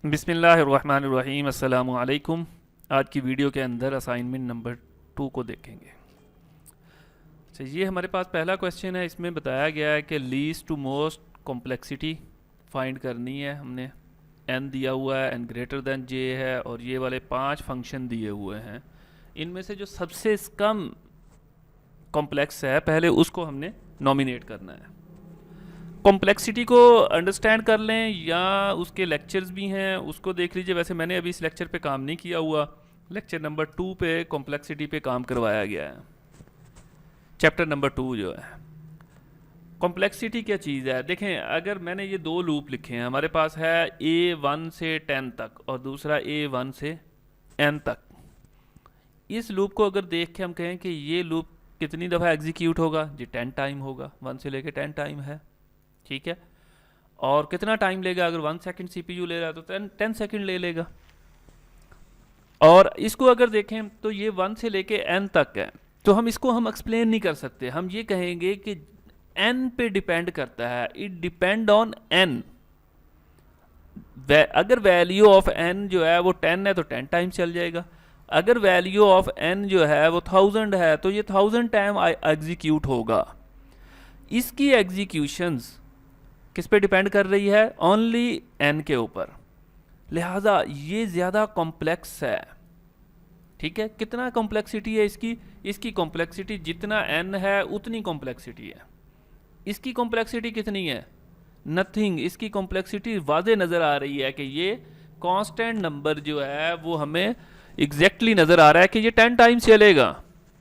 बिस्मिल्लाहिर्रहमानिर्रहीम अस्सलामु अलैकुम। आज की वीडियो के अंदर असाइनमेंट नंबर 2 को देखेंगे। अच्छा, ये हमारे पास पहला क्वेश्चन है। इसमें बताया गया है कि least to most complexity find करनी है। हमने n दिया हुआ है, n ग्रेटर दैन j है, और ये वाले 5 फंक्शन दिए हुए हैं। इनमें से जो सबसे कम कॉम्प्लेक्स है पहले उसको हमने नॉमिनेट करना है। कॉम्प्लेक्सिटी को अंडरस्टैंड कर लें या उसके लेक्चर्स भी हैं उसको देख लीजिए। वैसे मैंने अभी इस लेक्चर पे काम नहीं किया हुआ। लेक्चर नंबर 2 पे कॉम्प्लेक्सिटी पे काम करवाया गया है, चैप्टर नंबर 2 जो है। कॉम्प्लेक्सिटी क्या चीज़ है देखें। अगर मैंने ये 2 लूप लिखे हैं, हमारे पास है A1 से 10 तक और दूसरा A1 से n तक। इस लूप को अगर देख के हम कहें कि ये लूप कितनी दफ़ा एग्जीक्यूट होगा, जी 10 टाइम होगा। 1 से लेके 10 टाइम है, ठीक है। और कितना टाइम लेगा, अगर 1 सेकंड सीपीयू ले रहा है तो 10 सेकंड ले लेगा। और इसको अगर देखें तो ये 1 से लेके n तक है, तो हम इसको एक्सप्लेन नहीं कर सकते। हम ये कहेंगे कि n पे डिपेंड करता है, इट डिपेंड ऑन n। अगर वैल्यू ऑफ n जो है वो 10 है तो 10 टाइम चल जाएगा। अगर वैल्यू ऑफ n जो है वो 1000 है तो ये 1000 टाइम एग्जीक्यूट होगा। इसकी एग्जीक्यूशंस किस पे डिपेंड कर रही है, ओनली n के ऊपर। लिहाजा ये ज़्यादा कॉम्प्लेक्स है, ठीक है। कितना कॉम्प्लेक्सिटी है इसकी, इसकी कॉम्प्लेक्सिटी जितना n है उतनी कॉम्प्लेक्सिटी है। इसकी कॉम्प्लेक्सिटी कितनी है, नथिंग। इसकी कॉम्प्लेक्सिटी वाज़े नज़र आ रही है कि ये कांस्टेंट नंबर जो है वो हमें एग्जैक्टली नज़र आ रहा है कि ये 10 टाइम्स चलेगा,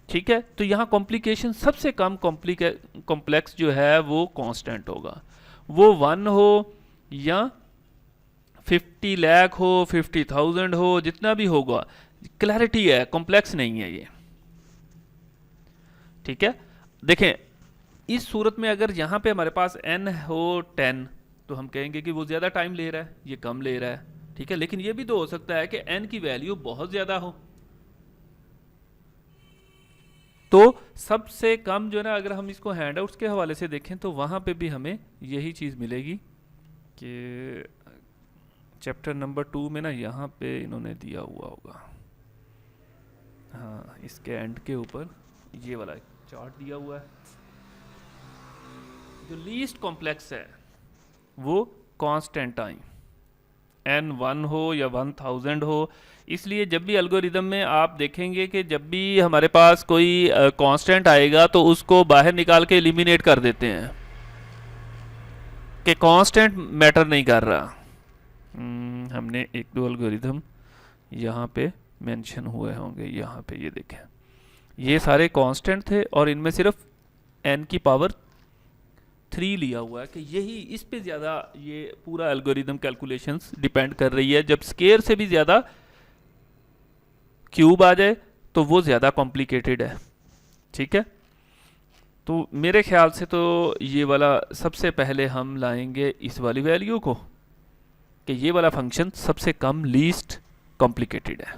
ठीक है। तो यहाँ कॉम्प्लिकेशन सबसे कम कॉम्प्लेक्स जो है वो कांस्टेंट होगा, वो 1 हो या 50 लाख हो, 50,000 हो, जितना भी होगा। क्लैरिटी है, कॉम्प्लेक्स नहीं है ये, ठीक है। देखें इस सूरत में अगर यहाँ पे हमारे पास n हो 10 तो हम कहेंगे कि वो ज़्यादा टाइम ले रहा है, ये कम ले रहा है, ठीक है। लेकिन ये भी तो हो सकता है कि n की वैल्यू बहुत ज़्यादा हो। तो सबसे कम जो है ना, अगर हम इसको हैंडआउट्स के हवाले से देखें तो वहाँ पे भी हमें यही चीज़ मिलेगी कि चैप्टर नंबर 2 में ना यहाँ पे इन्होंने दिया हुआ होगा, हाँ इसके एंड के ऊपर ये वाला चार्ट दिया हुआ है। जो लीस्ट कॉम्प्लेक्स है वो कांस्टेंट टाइम n1 हो या 1000 हो। इसलिए जब भी एल्गोरिदम में आप देखेंगे कि जब भी हमारे पास कोई कांस्टेंट आएगा तो उसको बाहर निकाल के एलिमिनेट कर देते हैं कि कांस्टेंट मैटर नहीं कर रहा। हमने एक दो एल्गोरिदम यहाँ पे मेंशन हुए होंगे, यहाँ पे ये देखें, ये सारे कांस्टेंट थे और इनमें सिर्फ n की पावर 3 लिया हुआ है कि यही इस पे ज़्यादा ये पूरा एल्गोरिदम कैलकुलेशंस डिपेंड कर रही है। जब स्केयर से भी ज़्यादा क्यूब आ जाए तो वो ज़्यादा कॉम्प्लिकेटेड है, ठीक है। तो मेरे ख्याल से तो ये वाला सबसे पहले हम लाएंगे इस वाली वैल्यू को कि ये वाला फंक्शन सबसे कम लीस्ट कॉम्प्लिकेटेड है,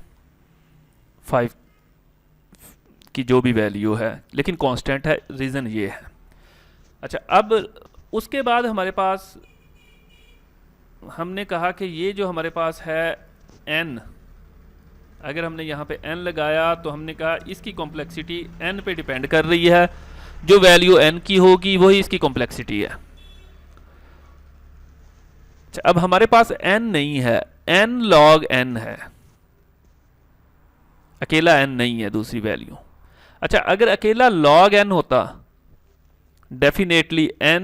5 की जो भी वैल्यू है, लेकिन कांस्टेंट है। रीज़न ये है। अच्छा, अब उसके बाद हमारे पास हमने कहा कि ये जो हमारे पास है n, अगर हमने यहाँ पे n लगाया तो हमने कहा इसकी कॉम्प्लेक्सिटी n पे डिपेंड कर रही है। जो वैल्यू n की होगी वही इसकी कॉम्प्लेक्सिटी है। अच्छा, अब हमारे पास n नहीं है, n log n है, अकेला n नहीं है दूसरी वैल्यू। अच्छा, अगर अकेला log n होता डेफिनेटली n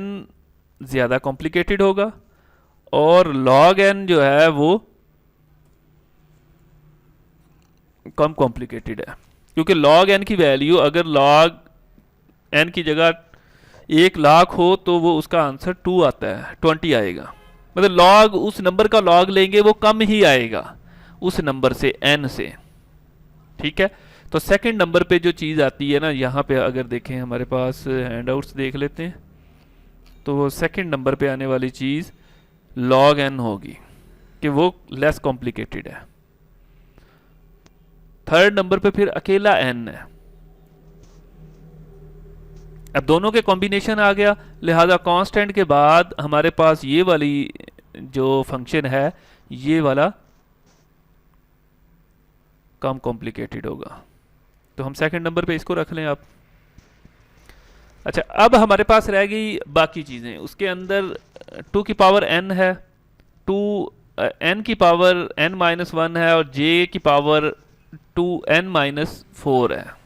ज़्यादा कॉम्प्लिकेटेड होगा और log n जो है वो कम कॉम्प्लिकेटेड है, क्योंकि log n की वैल्यू अगर log n की जगह 1,00,000 हो तो वो उसका आंसर 2 आता है, 20 आएगा। मतलब log उस नंबर का log लेंगे वो कम ही आएगा उस नंबर से, n से, ठीक है। तो सेकंड नंबर पे जो चीज़ आती है ना, यहाँ पे अगर देखें हमारे पास हैंडआउट्स देख लेते हैं तो सेकंड नंबर पे आने वाली चीज़ log n होगी कि वो लेस कॉम्प्लिकेटेड है। थर्ड नंबर पे फिर अकेला n है। अब दोनों के कॉम्बिनेशन आ गया, लिहाजा कांस्टेंट के बाद हमारे पास ये वाली जो फंक्शन है ये वाला कम कॉम्प्लिकेटेड होगा। तो हम सेकंड नंबर पे इसको रख लें आप। अच्छा, अब हमारे पास रह गई बाकी चीज़ें। उसके अंदर 2 की पावर n है, 2 n की पावर n-1 है और j की पावर 2n-4 है।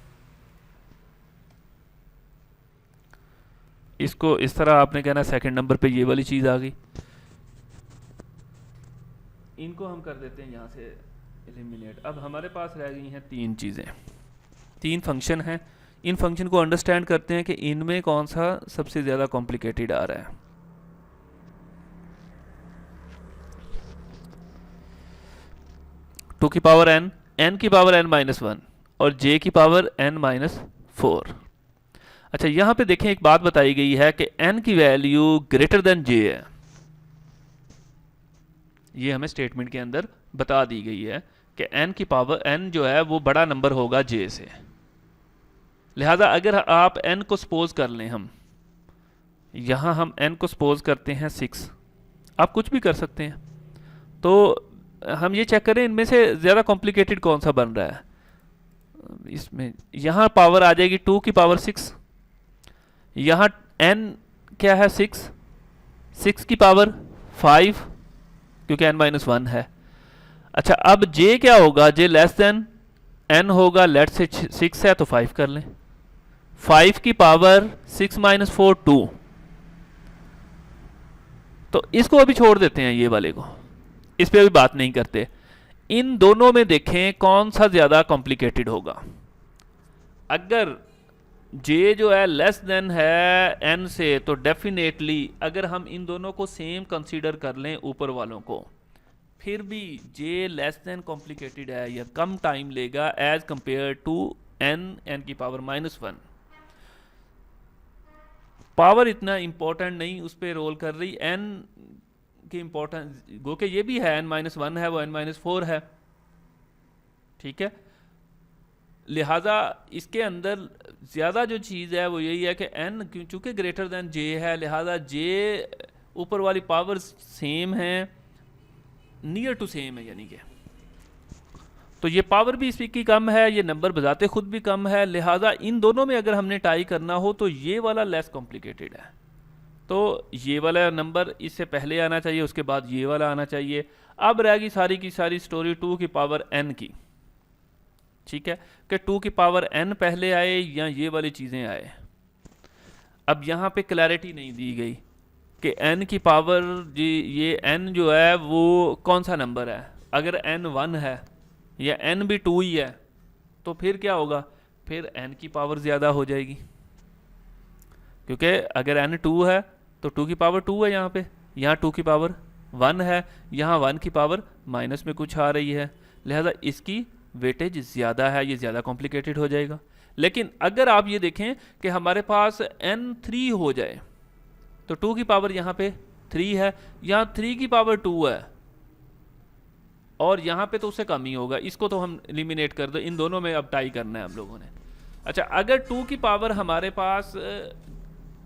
इसको इस तरह आपने कहना सेकंड नंबर पे ये वाली चीज़ आ गई। इनको हम कर देते हैं यहाँ से एलिमिनेट। अब हमारे पास रह गई हैं 3 चीज़ें, 3 फंक्शन हैं। इन फंक्शन को अंडरस्टैंड करते हैं कि इनमें कौन सा सबसे ज़्यादा कॉम्प्लिकेटेड आ रहा है। टू की पावर n की पावर n-1 और j की पावर n-4। अच्छा, यहाँ पे देखें एक बात बताई गई है कि n की वैल्यू ग्रेटर देन j है। ये हमें स्टेटमेंट के अंदर बता दी गई है कि n की पावर n जो है वो बड़ा नंबर होगा j से। लिहाजा अगर आप n को सपोज कर लें, हम यहाँ हम n को सपोज करते हैं 6, आप कुछ भी कर सकते हैं। तो हम ये चेक करें इनमें से ज़्यादा कॉम्प्लिकेटेड कौन सा बन रहा है। इसमें यहाँ पावर आ जाएगी 2 की पावर 6, यहाँ n क्या है 6, 6 की पावर 5 क्योंकि n-1 है। अच्छा, अब j क्या होगा, j लेस देन n होगा। लेट से 6 है तो 5 कर लें, 5 की पावर 6-4 2। तो इसको अभी छोड़ देते हैं, ये वाले को, इस पे अभी बात नहीं करते। इन दोनों में देखें कौन सा ज़्यादा कॉम्प्लिकेटेड होगा। अगर j जो है लेस देन है n से, तो डेफिनेटली अगर हम इन दोनों को सेम कंसीडर कर लें ऊपर वालों को, फिर भी j लेस देन कॉम्प्लिकेटेड है या कम टाइम लेगा एज कंपेयर टू n की पावर -1। पावर इतना इंपॉर्टेंट नहीं उस पर रोल कर रही, n की इंपॉर्टेंस गो के ये भी है, n-1 है, वो n-4 है, ठीक है। लिहाजा इसके अंदर ज़्यादा जो चीज़ है वो यही है कि n चूँकि ग्रेटर देन j है, लिहाजा j ऊपर वाली पावर सेम है, नियर टू सेम है, यानी कि तो ये पावर भी इसकी कम है, ये नंबर बजाते खुद भी कम है। लिहाजा इन दोनों में अगर हमने टाई करना हो तो ये वाला लेस कॉम्प्लिकेटेड है। तो ये वाला नंबर इससे पहले आना चाहिए, उसके बाद ये वाला आना चाहिए। अब रहेगी सारी की सारी स्टोरी 2 की पावर n की, ठीक है, कि 2 की पावर n पहले आए या ये वाली चीज़ें आए। अब यहाँ पे क्लैरिटी नहीं दी गई कि n की पावर ये n जो है वो कौन सा नंबर है। अगर n 1 है या n भी 2 ही है तो फिर क्या होगा, फिर n की पावर ज़्यादा हो जाएगी, क्योंकि अगर n 2 है तो 2 की पावर 2 है यहाँ पे, यहाँ 2 की पावर 1 है, यहाँ 1 की पावर माइनस में कुछ आ रही है, लिहाजा इसकी वेटेज ज़्यादा है, ये ज़्यादा कॉम्प्लिकेटेड हो जाएगा। लेकिन अगर आप ये देखें कि हमारे पास n 3 हो जाए तो 2 की पावर यहाँ पे 3 है, यहाँ 3 की पावर 2 है और यहाँ पे तो उससे कम ही होगा। इसको तो हम एलिमिनेट कर दो, इन दोनों में अब टाई करना है हम लोगों ने। अच्छा, अगर 2 की पावर हमारे पास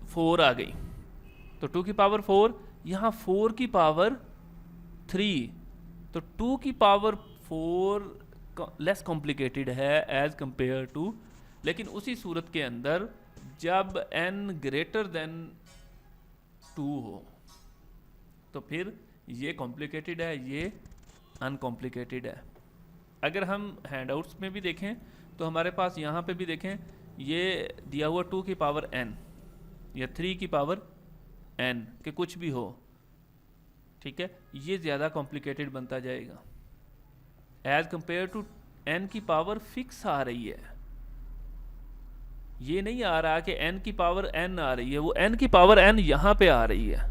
4 आ गई तो 2 की पावर 4, यहाँ 4 की पावर 3, तो 2 की पावर 4 लेस कॉम्प्लिकेटेड है एज कंपेयर टू। लेकिन उसी सूरत के अंदर जब n ग्रेटर देन 2 हो तो फिर ये कॉम्प्लिकेटेड है, ये अनकॉम्प्लिकेटेड है। अगर हम हैंडआउट्स में भी देखें तो हमारे पास यहाँ पे भी देखें, ये दिया हुआ 2 की पावर n या 3 की पावर n के कुछ भी हो, ठीक है, ये ज़्यादा कॉम्प्लिकेटेड बनता जाएगा एज कंपेयर टू n की पावर फिक्स आ रही है। ये नहीं आ रहा कि n की पावर n आ रही है, वो n की पावर n यहाँ पे आ रही है।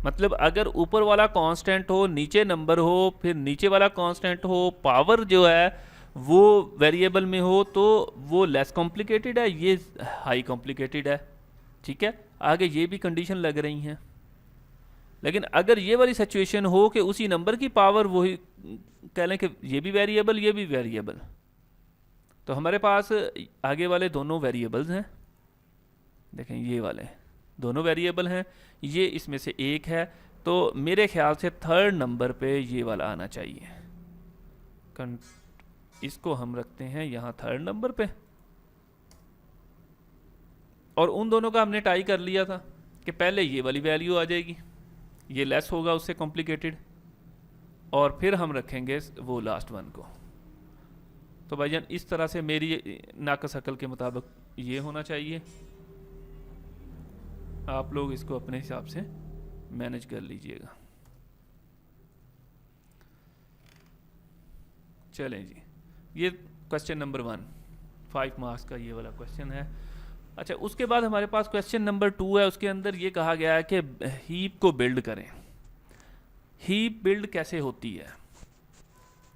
मतलब अगर ऊपर वाला कांस्टेंट हो, नीचे नंबर हो, फिर नीचे वाला कांस्टेंट हो, पावर जो है वो वेरिएबल में हो, तो वो लेस कॉम्प्लिकेटेड है, ये हाई कॉम्प्लिकेटेड है, ठीक है। आगे ये भी कंडीशन लग रही हैं। लेकिन अगर ये वाली सिचुएशन हो कि उसी नंबर की पावर वही कह लें कि ये भी वेरिएबल ये भी वेरिएबल, तो हमारे पास आगे वाले दोनों वेरिएबल्स हैं। देखें ये वाले दोनों वेरिएबल हैं, ये इसमें से एक है, तो मेरे ख्याल से थर्ड नंबर पे ये वाला आना चाहिए। इसको हम रखते हैं यहाँ थर्ड नंबर पे, और उन दोनों का हमने टाई कर लिया था कि पहले ये वाली वैल्यू आ जाएगी, ये लेस होगा उससे कॉम्प्लिकेटेड, और फिर हम रखेंगे वो लास्ट वन को। तो भाईजान इस तरह से मेरी नाकस अकल के मुताबिक ये होना चाहिए। आप लोग इसको अपने हिसाब से मैनेज कर लीजिएगा। चलें जी, ये क्वेश्चन नंबर 1, 5 मार्क्स का ये वाला क्वेश्चन है। अच्छा, उसके बाद हमारे पास क्वेश्चन नंबर 2 है। उसके अंदर ये कहा गया है कि हीप को बिल्ड करें। हीप बिल्ड कैसे होती है?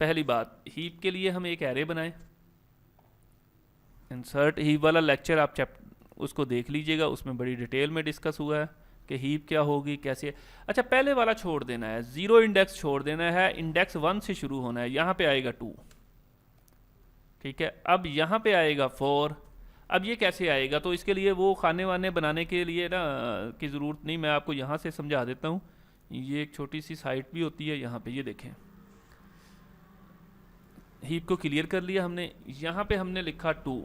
पहली बात, हीप के लिए हम एक एरे बनाएं। इंसर्ट हीप वाला लेक्चर आप उसको देख लीजिएगा, उसमें बड़ी डिटेल में डिस्कस हुआ है कि हीप क्या होगी, कैसे। अच्छा, पहले वाला छोड़ देना है, 0 इंडेक्स छोड़ देना है, इंडेक्स 1 से शुरू होना है। यहाँ पे आएगा 2, ठीक है। अब यहाँ पे आएगा 4। अब ये कैसे आएगा? तो इसके लिए वो खाने वाने बनाने के लिए ना की ज़रूरत नहीं, मैं आपको यहाँ से समझा देता हूँ। ये एक छोटी सी साइट भी होती है यहाँ पे, ये देखें। हीप को क्लियर कर लिया हमने, यहाँ पे हमने लिखा 2।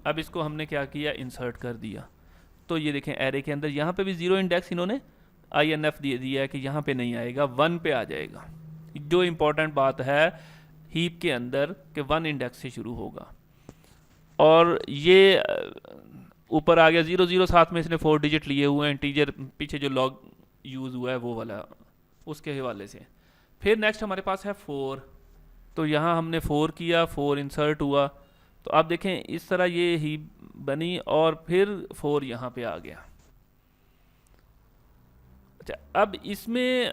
अब इसको हमने क्या किया, इंसर्ट कर दिया। तो ये देखें एरे के अंदर यहाँ पे भी 0 इंडेक्स इन्होंने INF दे दिया है कि यहाँ पे नहीं आएगा, 1 पे आ जाएगा। जो इम्पोर्टेंट बात है हीप के अंदर कि 1 इंडेक्स से शुरू होगा। और ये ऊपर आ गया 0 0, साथ में इसने 4 डिजिट लिए हुए हैं, इंटीजर पीछे जो लॉग यूज़ हुआ है वो वाला, उसके हवाले से। फिर नेक्स्ट हमारे पास है 4। तो यहाँ हमने 4 किया, 4 इंसर्ट हुआ। तो आप देखें इस तरह ये ही बनी, और फिर 4 यहाँ पे आ गया। अच्छा, अब इसमें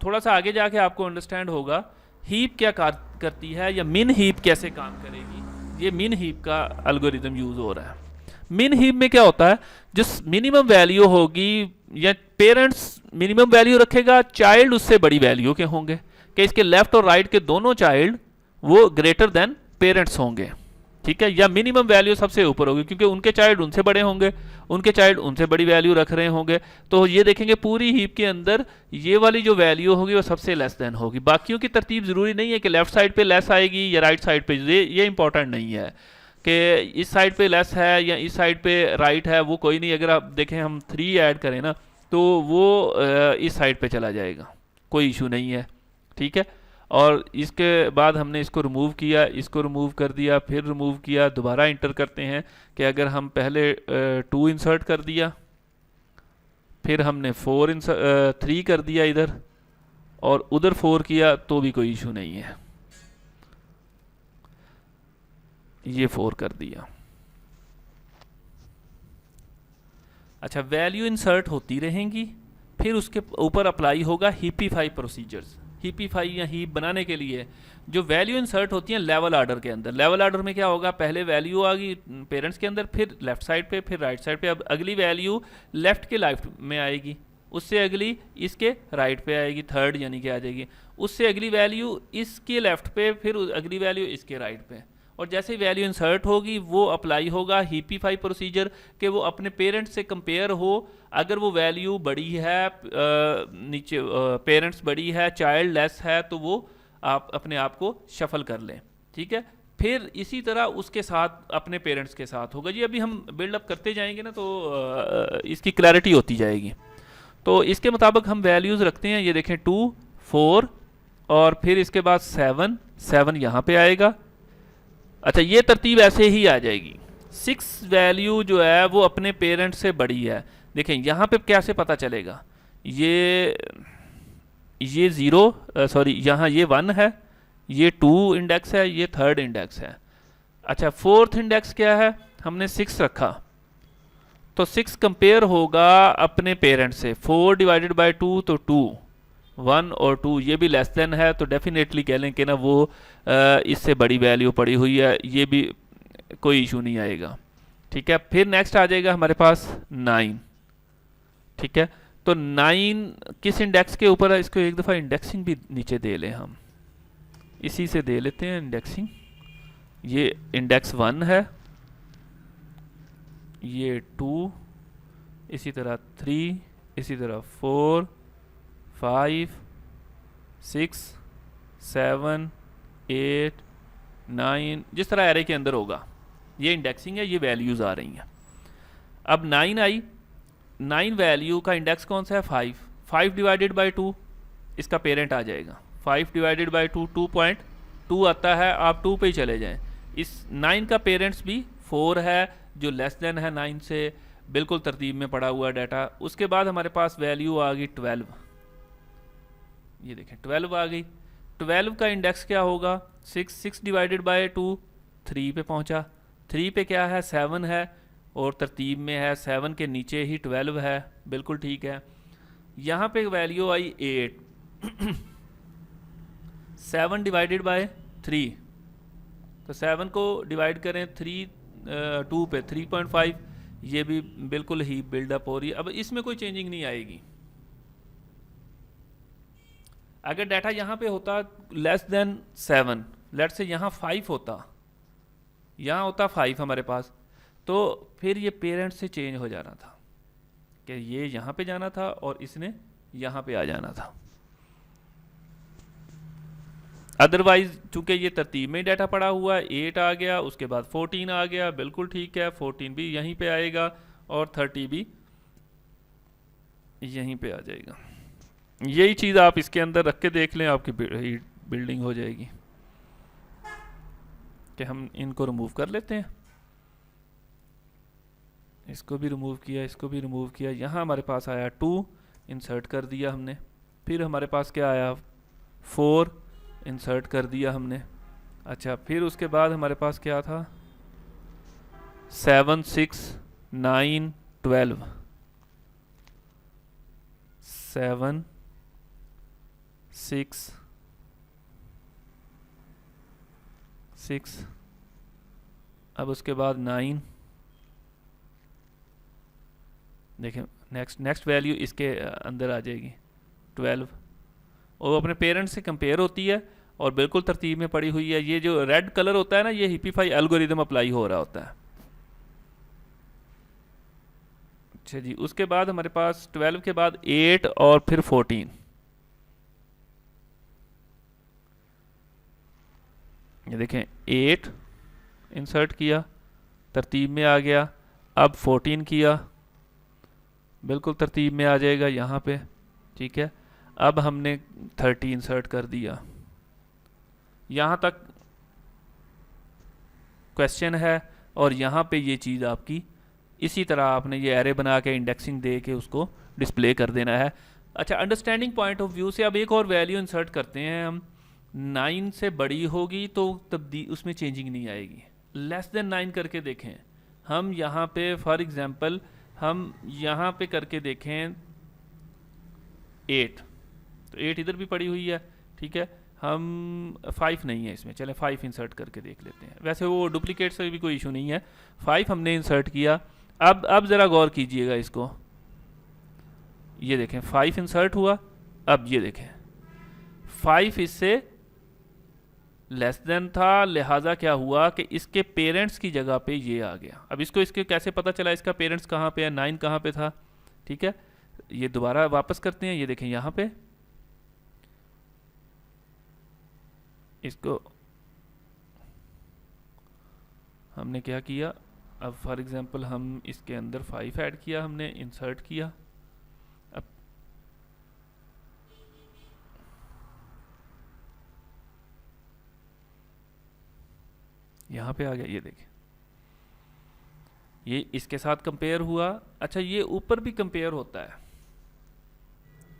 थोड़ा सा आगे जाके आपको अंडरस्टैंड होगा हीप क्या करती है, या मिन हीप कैसे काम करेगी। ये मिन हीप का एल्गोरिदम यूज़ हो रहा है। मिन हीप में क्या होता है, जो मिनिमम वैल्यू होगी, या पेरेंट्स मिनिमम वैल्यू रखेगा, चाइल्ड उससे बड़ी वैल्यू के होंगे, कि इसके लेफ्ट और राइट के दोनों चाइल्ड वो ग्रेटर देन पेरेंट्स होंगे, ठीक है। या मिनिमम वैल्यू सबसे ऊपर होगी, क्योंकि उनके चाइल्ड उनसे बड़े होंगे, उनके चाइल्ड उनसे बड़ी वैल्यू रख रहे होंगे। तो ये देखेंगे पूरी हीप के अंदर ये वाली जो वैल्यू होगी वो सबसे लेस देन होगी। बाकियों की तरतीब ज़रूरी नहीं है कि लेफ्ट साइड पे लेस आएगी या राइट साइड पे, ये इंपॉर्टेंट नहीं है कि इस साइड पे लेस है या इस साइड पे राइट है, वो कोई नहीं। अगर आप देखें हम 3 ऐड करें ना, तो वो इस साइड पे चला जाएगा, कोई इशू नहीं है, ठीक है। और इसके बाद हमने इसको रिमूव किया, इसको रिमूव कर दिया, फिर रिमूव किया, दोबारा इंटर करते हैं कि अगर हम पहले 2 इंसर्ट कर दिया, फिर हमने 3 कर दिया इधर, और उधर 4 किया, तो भी कोई इशू नहीं है। ये 4 कर दिया। अच्छा, वैल्यू इंसर्ट होती रहेंगी, फिर उसके ऊपर अप्लाई होगा हीपीफाई प्रोसीजर्स। हीपीफाई या हीप बनाने के लिए जो वैल्यू इंसर्ट होती हैं लेवल आर्डर के अंदर। लेवल आर्डर में क्या होगा, पहले वैल्यू आ गई पेरेंट्स के अंदर, फिर लेफ्ट साइड पे, फिर राइट साइड पे। अब अगली वैल्यू लेफ्ट के लेफ्ट में आएगी, उससे अगली इसके राइट पे आएगी, थर्ड यानी कि आ जाएगी। उससे अगली वैल्यू इसके लेफ्ट पे, फिर अगली वैल्यू इसके राइट पे। और जैसे वैल्यू इंसर्ट होगी वो अप्लाई होगा हीपीफाई प्रोसीजर, कि वो अपने पेरेंट्स से कंपेयर हो। अगर वो वैल्यू बड़ी है, नीचे पेरेंट्स बड़ी है, चाइल्ड लेस है, तो वो आप अपने आप को शफल कर लें, ठीक है। फिर इसी तरह उसके साथ अपने पेरेंट्स के साथ होगा जी। अभी हम बिल्डअप करते जाएंगे ना, तो इसकी क्लैरिटी होती जाएगी। तो इसके मुताबिक हम वैल्यूज़ रखते हैं। ये देखें 2 4, और फिर इसके बाद 7 यहाँ पे आएगा। अच्छा, ये तरतीब ऐसे ही आ जाएगी। 6 वैल्यू जो है वो अपने पेरेंट्स से बड़ी है। देखें यहाँ पे कैसे पता चलेगा, ये 0 सॉरी, यहाँ ये 1 है, ये 2 इंडेक्स है, ये 3rd इंडेक्स है। अच्छा, 4th इंडेक्स क्या है, हमने 6 रखा, तो 6 कंपेयर होगा अपने पेरेंट्स से। 4 डिवाइडेड बाई 2 तो 2, 1 और 2 ये भी लेस देन है, तो डेफिनेटली कह लें कि ना वो इससे बड़ी वैल्यू पड़ी हुई है, ये भी कोई इशू नहीं आएगा, ठीक है। फिर नेक्स्ट आ जाएगा हमारे पास 9, ठीक है। तो 9 किस इंडेक्स के ऊपर है, इसको एक दफ़ा इंडेक्सिंग भी नीचे दे लें, हम इसी से दे लेते हैं इंडेक्सिंग। ये इंडेक्स 1 है, ये 2, इसी तरह 3, इसी तरह 4, 5 6 7 8 9, जिस तरह एरे के अंदर होगा। ये इंडेक्सिंग है, ये वैल्यूज़ आ रही हैं। अब 9 आई, 9 वैल्यू का इंडेक्स कौन सा है? 5। 5 डिवाइडेड बाई 2 इसका पेरेंट आ जाएगा। 5 डिवाइडेड बाई 2 2.2 आता है। आप 2 पे ही चले जाएं। इस 9 का पेरेंट्स भी 4 है, जो लेस देन है 9 से, बिल्कुल तरतीब में पड़ा हुआ डाटा। उसके बाद हमारे पास वैल्यू आ गई 12। ये देखें 12 आ गई। 12 का इंडेक्स क्या होगा? 6 डिवाइडेड बाई 2 3 पे पहुंचा। 3 पे क्या है? 7 है और तरतीब में है। 7 के नीचे ही 12 है, बिल्कुल ठीक है। यहाँ पे वैल्यू आई 8। 7 डिवाइडेड बाय 3, तो 7 को डिवाइड करें 2 पे 3.5, ये भी बिल्कुल ही बिल्डअप हो रही है। अब इसमें कोई चेंजिंग नहीं आएगी। अगर डाटा यहाँ पे होता लेस देन 7, लेट से यहाँ 5 होता, यहाँ होता 5 हमारे पास, तो फिर ये पेरेंट से चेंज हो जाना था कि ये यहाँ पे जाना था और इसने यहाँ पे आ जाना था। अदरवाइज चूंकि ये तरतीब में डाटा पड़ा हुआ है, 8 आ गया, उसके बाद 14 आ गया, बिल्कुल ठीक है। 14 भी यहीं पे आएगा और 30 भी यहीं पे आ जाएगा। यही चीज़ आप इसके अंदर रख के देख लें, आपकी बिल्डिंग हो जाएगी। कि हम इनको रिमूव कर लेते हैं। इसको भी रिमूव किया, इसको भी रिमूव किया। यहाँ हमारे पास आया 2, इंसर्ट कर दिया हमने। फिर हमारे पास क्या आया? 4, इंसर्ट कर दिया हमने। अच्छा, फिर उसके बाद हमारे पास क्या था? 7 6 9 12। 7 6 6, अब उसके बाद 9। देखें नेक्स्ट वैल्यू इसके अंदर आ जाएगी 12, और वो अपने पेरेंट्स से कंपेयर होती है और बिल्कुल तरतीब में पड़ी हुई है। ये जो रेड कलर होता है ना, ये हिप्पीफाई एल्गोरिदम अप्लाई हो रहा होता है। अच्छा जी, उसके बाद हमारे पास 12 के बाद 8 और फिर 14। ये देखें 8 इंसर्ट किया, तरतीब में आ गया। अब 14 किया, बिल्कुल तरतीब में आ जाएगा यहाँ पे, ठीक है। अब हमने 30 इंसर्ट कर दिया। यहाँ तक क्वेश्चन है और यहाँ पे ये चीज़ आपकी इसी तरह आपने ये एरे बना के इंडेक्सिंग दे के उसको डिस्प्ले कर देना है। अच्छा, अंडरस्टैंडिंग पॉइंट ऑफ व्यू से अब एक और वैल्यू इंसर्ट करते हैं हम। 9 से बड़ी होगी तो उसमें चेंजिंग नहीं आएगी। लेस देन 9 करके देखें हम यहाँ पे, फॉर एग्जांपल हम यहाँ पे करके देखें 8, तो 8 इधर भी पड़ी हुई है, ठीक है। हम 5 नहीं है इसमें, चलें 5 इंसर्ट करके देख लेते हैं। वैसे वो डुप्लीकेट से भी कोई इशू नहीं है। 5 हमने इंसर्ट किया। अब ज़रा गौर कीजिएगा इसको, ये देखें 5 इंसर्ट हुआ। अब ये देखें 5 इससे लेस देन था, लिहाजा क्या हुआ कि इसके पेरेंट्स की जगह पे ये आ गया। अब इसको इसके कैसे पता चला इसका पेरेंट्स कहाँ पे है? 9 कहाँ पे था, ठीक है। ये दोबारा वापस करते हैं। ये देखें यहाँ पे इसको हमने क्या किया, अब फॉर एग्जांपल हम इसके अंदर 5 ऐड किया, हमने इंसर्ट किया। अब यहाँ पे आ गया, ये देखिए ये इसके साथ कंपेयर हुआ। अच्छा, ये ऊपर भी कंपेयर होता है,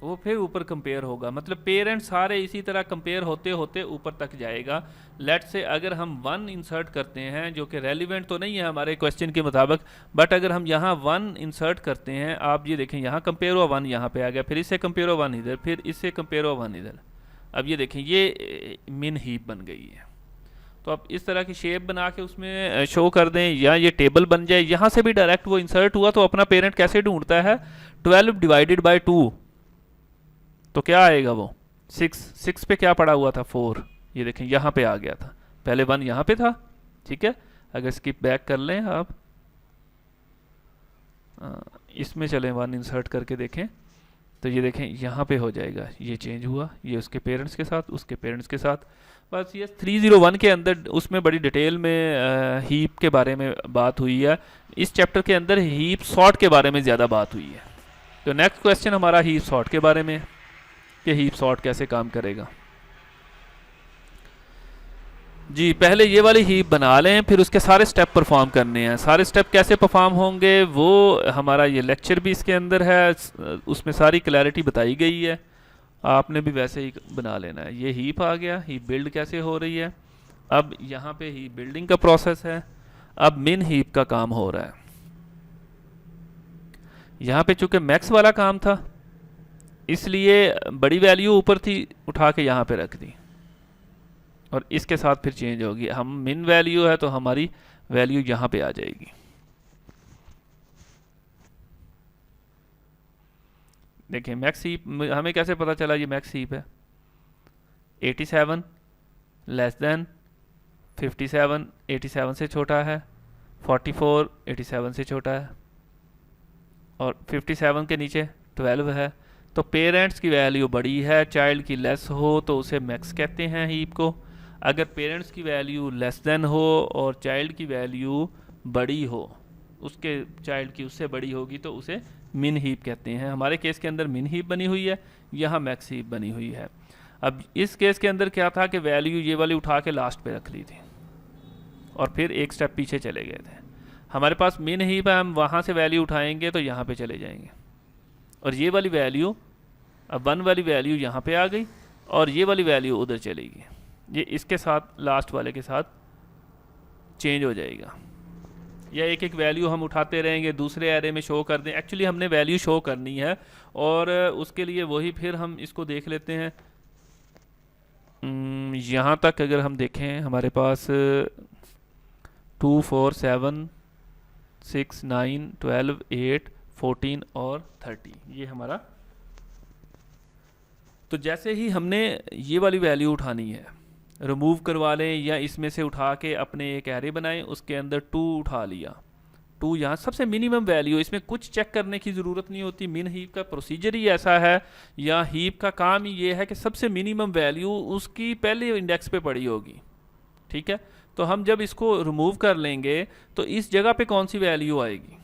वो फिर ऊपर कंपेयर होगा, मतलब पेरेंट्स सारे इसी तरह कंपेयर होते होते ऊपर तक जाएगा। लेट से अगर हम 1 इंसर्ट करते हैं, जो कि रेलिवेंट तो नहीं है हमारे क्वेश्चन के मुताबिक, बट अगर हम यहाँ 1 इंसर्ट करते हैं, आप ये देखें यहाँ कंपेयर हुआ 1 यहाँ पे आ गया, फिर इससे कंपेयर हुआ 1 इधर, फिर इससे कंपेयर हुआ 1 इधर। अब ये देखें ये मिन हीप बन गई है। तो आप इस तरह की शेप बना के उसमें शो कर दें, या ये टेबल बन जाए। यहाँ से भी डायरेक्ट वो इंसर्ट हुआ तो अपना पेरेंट कैसे ढूंढता है? 12 डिवाइडेड बाई 2, तो क्या आएगा वो 6 पे क्या पड़ा हुआ था? 4। ये देखें यहाँ पे आ गया था, पहले 1 यहाँ पे था, ठीक है। अगर स्किप बैक कर लें आप, इसमें चलें 1 इंसर्ट करके देखें, तो ये देखें यहाँ पे हो जाएगा, ये चेंज हुआ, ये उसके पेरेंट्स के साथ, उसके पेरेंट्स के साथ। बस ये 301 के अंदर उसमें बड़ी डिटेल में हीप के बारे में बात हुई है। इस चैप्टर के अंदर हीप सॉर्ट के बारे में ज़्यादा बात हुई है। तो नेक्स्ट क्वेश्चन हमारा हीप सॉर्ट के बारे में, कि हीप सॉर्ट कैसे काम करेगा। जी पहले ये वाली हीप बना लें, फिर उसके सारे स्टेप परफॉर्म करने हैं। सारे स्टेप कैसे परफॉर्म होंगे वो हमारा ये लेक्चर भी इसके अंदर है, उसमें सारी क्लैरिटी बताई गई है। आपने भी वैसे ही बना लेना है। ये हीप आ गया, हीप बिल्ड कैसे हो रही है। अब यहाँ पे हीप बिल्डिंग का प्रोसेस है। अब मिन हीप का काम हो रहा है। यहाँ पे चूंकि मैक्स वाला काम था इसलिए बड़ी वैल्यू ऊपर थी, उठा के यहाँ पे रख दी और इसके साथ फिर चेंज होगी। हम मिन वैल्यू है तो हमारी वैल्यू यहाँ पे आ जाएगी। देखिए मैक्स हीप हमें कैसे पता चला ये मैक्स हीप है। 87 लेस देन 57 87 से छोटा है, 44 87 से छोटा है और 57 के नीचे 12 है। तो पेरेंट्स की वैल्यू बड़ी है, चाइल्ड की लेस हो तो उसे मैक्स कहते हैं हीप को। अगर पेरेंट्स की वैल्यू लेस देन हो और चाइल्ड की वैल्यू बड़ी हो, उसके चाइल्ड की उससे बड़ी होगी तो उसे मिन हीप कहते हैं। हमारे केस के अंदर मिन हीप बनी हुई है, यहाँ मैक्स हीप बनी हुई है। अब इस केस के अंदर क्या था कि वैल्यू ये वाली उठा के लास्ट पे रख ली थी और फिर एक स्टेप पीछे चले गए थे। हमारे पास मिन हीप है, हम वहाँ से वैल्यू उठाएंगे तो यहाँ पे चले जाएंगे और ये वाली वैल्यू, अब 1 वाली वैल्यू यहाँ पे आ गई और ये वाली वैल्यू उधर चलेगी। ये इसके साथ लास्ट वाले के साथ चेंज हो जाएगा। या एक एक वैल्यू हम उठाते रहेंगे, दूसरे एरे में शो कर दें। एक्चुअली हमने वैल्यू शो करनी है और उसके लिए वही फिर हम इसको देख लेते हैं। यहाँ तक अगर हम देखें हमारे पास 2 4 7 6 9 12 8 14 और 30 ये हमारा। तो जैसे ही हमने ये वाली वैल्यू उठानी है, रिमूव करवा लें या इसमें से उठा के अपने एक एरे बनाएं, उसके अंदर 2 उठा लिया, 2 यहाँ सबसे मिनिमम वैल्यू, इसमें कुछ चेक करने की ज़रूरत नहीं होती। मिन हीप का प्रोसीजर ही ऐसा है, या हीप का काम ही ये है कि सबसे मिनिमम वैल्यू उसकी पहले इंडेक्स पे पड़ी होगी। ठीक है, तो हम जब इसको रिमूव कर लेंगे तो इस जगह पे कौन सी वैल्यू आएगी,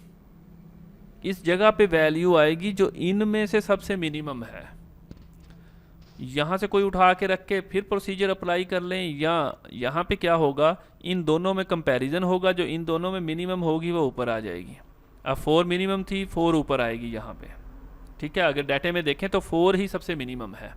इस जगह पे वैल्यू आएगी जो इनमें से सबसे मिनिमम है। यहाँ से कोई उठा के रख के फिर प्रोसीजर अप्लाई कर लें, या यहाँ पे क्या होगा, इन दोनों में कंपैरिजन होगा, जो इन दोनों में मिनिमम होगी वो ऊपर आ जाएगी। अब 4 मिनिमम थी, 4 ऊपर आएगी यहाँ पे। ठीक है, अगर डाटे में देखें तो 4 ही सबसे मिनिमम है।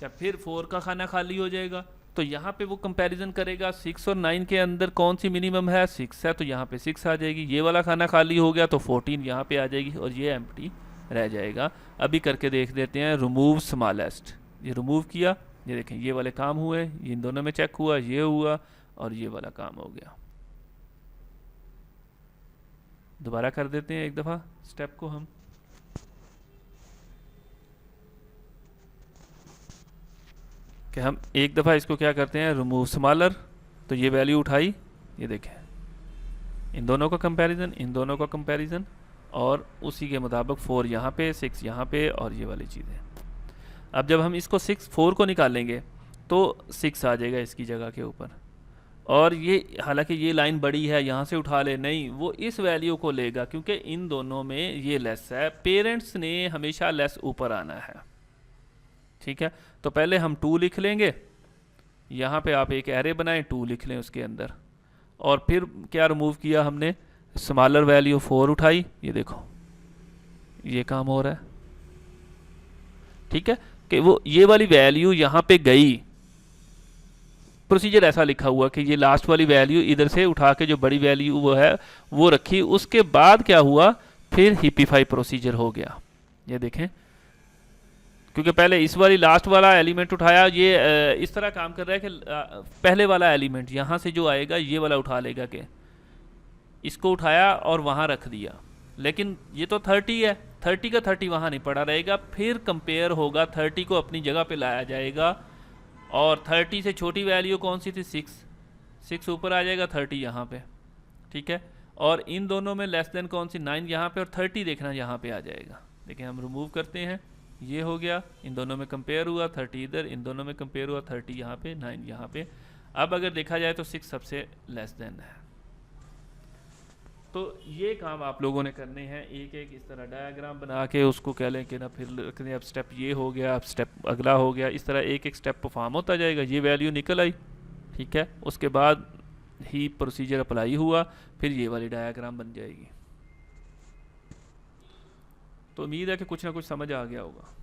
जब फिर 4 का खाना खाली हो जाएगा तो यहाँ पे वो कंपैरिजन करेगा 6 और 9 के अंदर कौन सी मिनिमम है, 6 है तो यहाँ पे 6 आ जाएगी। ये वाला खाना खाली हो गया तो 14 यहाँ पे आ जाएगी और ये एम्प्टी रह जाएगा। अभी करके देख देते हैं रिमूव स्मॉलेस्ट। ये रिमूव किया, ये देखें ये वाले काम हुए, ये इन दोनों में चेक हुआ, ये हुआ और ये वाला काम हो गया। दोबारा कर देते हैं एक दफ़ा स्टेप को हम। कि हम एक दफ़ा इसको क्या करते हैं, रिमूव स्मॉलर, तो ये वैल्यू उठाई, ये देखें इन दोनों का कंपैरिजन, इन दोनों का कंपैरिजन और उसी के मुताबिक 4 यहाँ पे, 6 यहाँ पे और ये वाली चीज़ें। अब जब हम इसको 4 को निकालेंगे तो 6 आ जाएगा इसकी जगह के ऊपर। और ये हालांकि ये लाइन बड़ी है, यहाँ से उठा ले, नहीं, वो इस वैल्यू को लेगा क्योंकि इन दोनों में ये लेस है। पेरेंट्स ने हमेशा लेस ऊपर आना है। ठीक है, तो पहले हम 2 लिख लेंगे, यहाँ पे आप एक एरे बनाएं, 2 लिख लें उसके अंदर, और फिर क्या रिमूव किया हमने, स्मॉलर वैल्यू 4 उठाई, ये देखो ये काम हो रहा है। ठीक है, कि वो ये वाली वैल्यू यहाँ पे गई। प्रोसीजर ऐसा लिखा हुआ कि ये लास्ट वाली वैल्यू इधर से उठा के जो बड़ी वैल्यू वो है वो रखी, उसके बाद क्या हुआ, फिर हिपिफाई प्रोसीजर हो गया। ये देखें, क्योंकि पहले इस वाली लास्ट वाला एलिमेंट उठाया, ये इस तरह काम कर रहा है कि पहले वाला एलिमेंट यहाँ से जो आएगा ये वाला उठा लेगा, कि इसको उठाया और वहाँ रख दिया। लेकिन ये तो 30 है, 30 का 30 वहाँ नहीं पड़ा रहेगा, फिर कंपेयर होगा, 30 को अपनी जगह पे लाया जाएगा और 30 से छोटी वैल्यू कौन सी थी, 6 ऊपर आ जाएगा, 30 यहाँ पे। ठीक है, और इन दोनों में लेस देन कौन सी, 9 यहाँ पे और 30 देखना यहाँ पे आ जाएगा। देखिए हम रिमूव करते हैं, ये हो गया, इन दोनों में कंपेयर हुआ, 30 इधर, इन दोनों में कंपेयर हुआ, 30 यहाँ पे, 9 यहाँ पे। अब अगर देखा जाए तो 6 सबसे लेस देन है। तो ये काम आप लोगों ने करने हैं, एक एक इस तरह डायग्राम बना के उसको कह लें कि ना, फिर अब स्टेप ये हो गया, अब स्टेप अगला हो गया, इस तरह एक एक स्टेप परफॉर्म होता जाएगा। ये वैल्यू निकल आई, ठीक है, उसके बाद ही प्रोसीजर अप्लाई हुआ, फिर ये वाली डायग्राम बन जाएगी। तो उम्मीद है कि कुछ ना कुछ समझ आ गया होगा।